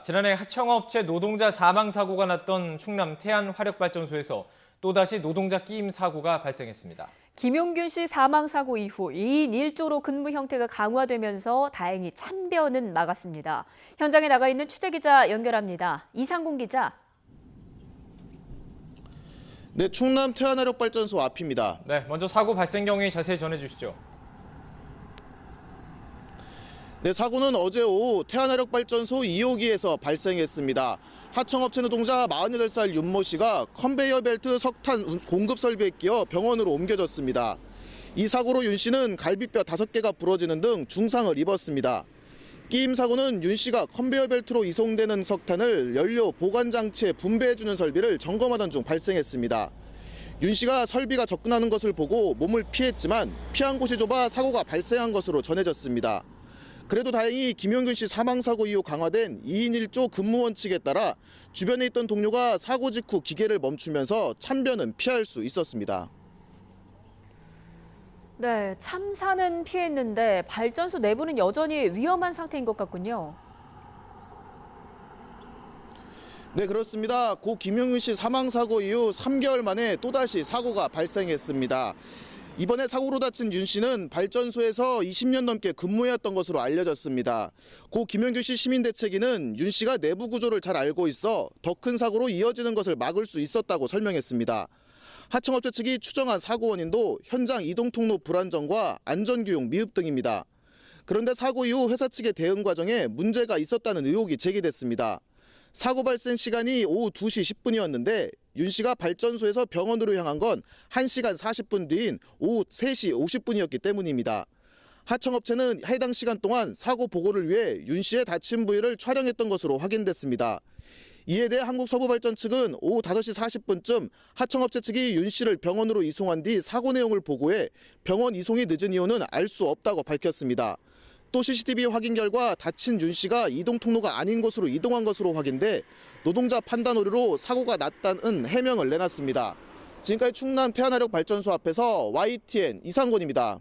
지난해 하청업체 노동자 사망 사고가 났던 충남 태안화력발전소에서 또다시 노동자 끼임 사고가 발생했습니다. 김용균 씨 사망 사고 이후 2인 1조로 근무 형태가 강화되면서 다행히 참변은 막았습니다. 현장에 나가 있는 취재기자 연결합니다. 이상공 기자. 네, 충남 태안화력발전소 앞입니다. 네, 먼저 사고 발생 경위 자세히 전해주시죠. 네, 사고는 어제 오후 태안화력발전소 2호기에서 발생했습니다. 하청업체 노동자 48살 윤모 씨가 컨베이어 벨트 석탄 공급 설비에 끼어 병원으로 옮겨졌습니다. 이 사고로 윤 씨는 갈비뼈 5개가 부러지는 등 중상을 입었습니다. 끼임 사고는 윤 씨가 컨베이어 벨트로 이송되는 석탄을 연료 보관 장치에 분배해주는 설비를 점검하던 중 발생했습니다. 윤 씨가 설비가 접근하는 것을 보고 몸을 피했지만 피한 곳이 좁아 사고가 발생한 것으로 전해졌습니다. 그래도 다행히 김용균 씨 사망 사고 이후 강화된 2인 1조 근무 원칙에 따라 주변에 있던 동료가 사고 직후 기계를 멈추면서 참변은 피할 수 있었습니다. 네, 참사는 피했는데 발전소 내부는 여전히 위험한 상태인 것 같군요. 네, 그렇습니다. 고 김용균 씨 사망 사고 이후 3개월 만에 또다시 사고가 발생했습니다. 이번에 사고로 다친 윤 씨는 발전소에서 20년 넘게 근무해왔던 것으로 알려졌습니다. 고 김용균 씨 시민대책위는 윤 씨가 내부 구조를 잘 알고 있어 더 큰 사고로 이어지는 것을 막을 수 있었다고 설명했습니다. 하청업체 측이 추정한 사고 원인도 현장 이동 통로 불안정과 안전교육 미흡 등입니다. 그런데 사고 이후 회사 측의 대응 과정에 문제가 있었다는 의혹이 제기됐습니다. 사고 발생 시간이 오후 2시 10분이었는데 윤 씨가 발전소에서 병원으로 향한 건 1시간 40분 뒤인 오후 3시 50분이었기 때문입니다. 하청업체는 해당 시간 동안 사고 보고를 위해 윤 씨의 다친 부위를 촬영했던 것으로 확인됐습니다. 이에 대해 한국서부발전 측은 오후 5시 40분쯤 하청업체 측이 윤 씨를 병원으로 이송한 뒤 사고 내용을 보고해 병원 이송이 늦은 이유는 알 수 없다고 밝혔습니다. 또 CCTV 확인 결과 다친 윤 씨가 이동 통로가 아닌 곳으로 이동한 것으로 확인돼 노동자 판단 오류로 사고가 났다는 해명을 내놨습니다. 지금까지 충남 태안화력발전소 앞에서 YTN 이상곤입니다.